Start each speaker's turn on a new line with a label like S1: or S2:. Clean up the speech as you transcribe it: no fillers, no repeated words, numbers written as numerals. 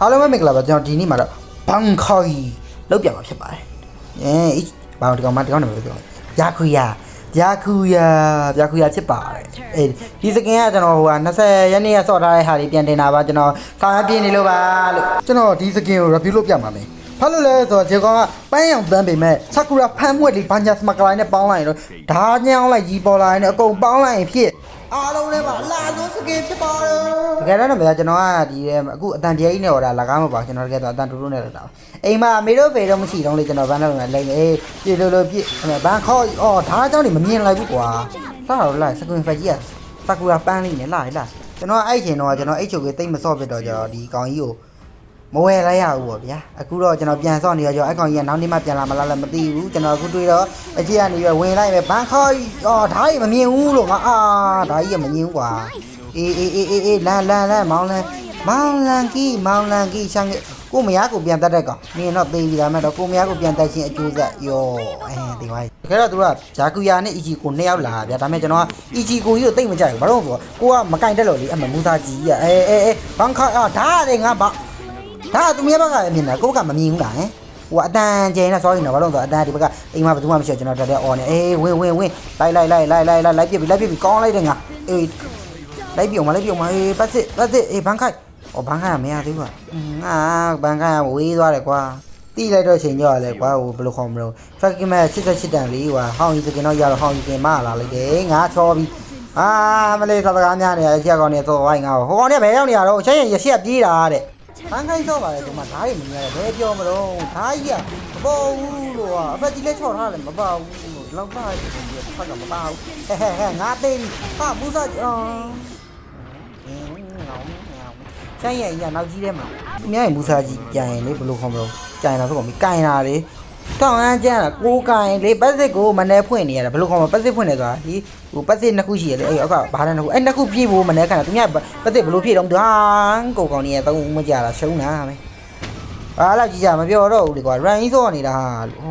S1: အားလုံးပဲမင်္ဂလာပါကျွန်တော်ဒီနေ့မှာတော့ဘန်ခေါီလောက်ပြန်မှာဖြစ်ပါတယ်ဘာလို့ဒီကောင်နေမလို့ပြောယာကူယာဖြစ်ပါတယ်ဒီစကင်ကကျွန်တော်ဟိုက20ရက်နေ့ကစော့ထားတဲ့ဟာတွေပြန်တင်တာပါကျွန်တော်ဆောင်ရပြင်းနေလို့ပါလို့ကျွန်တော်ဒီစကင်ကို review လုပ်ပြမှာမယ်ဘာလို့လဲဆိုတော့ဒီကောင်ကပန်းရောင်တန်းပေမဲ့ဆာကူရာဖမ်းမွက်လေးဘာညာစမကလိုင်းနဲ့ပေါင်းလိုက်ရင်တော့ဓာညောင်းလိုက်ကြီးပေါ်လာရင်အကုန်ပေါင်းလိုက်ရင်ဖြစ်အားလုံးလည်းပါလာဆုံးစကင်ဖြစ်ပါတယ်တကယ်တော့ဗျာကျွန်တော်ကဒီအခုအတန်တရားကြီးနဲ့ဟောတာလာကားမပါကျွန်တော်တကယ်တော့အတန်တူတူနဲ့လောက်တာအိမ်မှာအမေတို့ဖေတော့မရှိတော့လေကျွန်တော်ဘန်းတော့လိမ့်လေပြေလို့ပြည့်ဘန်းခေါ်အော်ဓာအကြောင်းတွေမမြင်လိုက်ဘူးကွာတားတော့လိုက်စကင်ဖက်ကြီးကဆာကူရာပန်းလေးနဲ့လာကျွန်တော်အဲ့ချိန်တော့ကျွန်တော်အိတ်ချုပ်ကြီးတိတ်မစော့ဖြစ်တော့ကျွန်တော်ဒီကောင်ကြီးကိုမဝယ်လိုက်ရဘူးပေါ့ဗျာအခုတော့ကျွန်တော်ပြန်စော့နေတော့ကျွန်တော်အဲ့ကောင်ကြီးကနောက်နေ့မှပြန်လာမလားလည်းမသိဘူးကျွန်တော်အခုတွေ့တော့အကြီးကနေပဲဝင်လိုက်ပဲဘန်းခေါ်အော်ဓာကြီးမမြင်ဘူးလို့ငါဓာကြီးကမမြင်ဘူးကွာအေးလန်မောင်းလန်ကီရှမ်းကိုမရကိုပြန်တက်တဲ့ကောင်နင်တော့သေးပြီဒါမဲ့တော့ကိုမရကိုပြန်တက်ချင်းအကျိုးဆက်ယောဒီဝိုင်းတကယ်တော့သူကဂျာကူယာနဲ့အီဂျီကိုနှစ်ယောက်လာဗျာဒါမဲ့ကျွန်တော်ကအီဂျီကိုကြီးကိုတိတ်မကြိုက်ဘူးဘာလို့ဆိုတော့ကိုကမကင်တက်လို့လေအမမူစာကြီးကဘန်ခါဓာရတယ်ငါဘာဒါသူမရဘက်ကလည်းမြင်တာကိုကမမြင်ဘူးလားဟင်ဟိုအတန်ကျင်းနဲ့စောရင်တော့ဘာလို့ဆိုတော့အတန်ဒီဘက်ကအိမ်မှာဘယ်သူမှမရှိတော့ကျွန်တော်တက်တဲ့အော်နေဝင်လိုက်ပြစ်ပြီးကောင်းလိုက်တယ်ငါလိုက်ပြုံမပတ်စစ်ဘန်ခိုက်ဘန်ခိုက်မရသေးဘူးငါဘန်ခိုက်ဝေးသွားတယ်ကွာတီးလိုက်တော့ချိန်ကြောက်ရလဲကွာဟိုဘယ်လိုခေါ်မလို့ဖက်ကင်မဲ့88တန်လေးကွာဟောင်းကြီးစကင်တော့ရတော့ဟောင်းကြီးကင်မလာလိုက်တယ်ငါချောပြီးမလေးသာစကားများနေရချက်ကောင်နေသောဝိုင်းငါဟိုကောင်နေဘယ်ရောက်နေရတော့ချက်ရရှက်ပြေးတာတဲ့ဘန်ခိုက်တော့ပါလေဒီမှာဓာတ်တွေမြင်ရတယ်ဘယ်ပြောမလို့ဓာတ်ကြီးကမပေါ်ဘူးလို့အဖက်ကြီးလဲချော်ထားတယ်မပေါ်ဘူးလို့လောက်ပါဒီဖက်ကမပါဘူးဟဲငါသေးပြီဟာမူစာဆိုင်ရရနောက်ကြီးထဲမှာသူများရဲ့မူစာကြီးကြံရင်လေဘယ်လိုခေါ်မလို့ကြံလာဆိုတော့မကင်လာလေတောင်းအကျန်းကိုကင်လေပတ်စစ်ကိုမနေဖွင့်နေရတာဘယ်လိုခေါ်မပတ်စစ်ဖွင့်နေဆိုတာဒီဟိုပတ်စစ်နှစ်ခုရှိရလေအဲ့ဘာလဲနှစ်ခုအဲ့နှစ်ခုပြေးဖို့မနေခဏသူများပတ်စစ်ဘယ်လိုပြေးတော့ဟာကိုကောင်နေရသုံးမကြတာရှုံးတာမယ်အားလာကြည့်ကြမပြောတော့ဘူးလေကွာ run ကြီးစောနေတာဟာ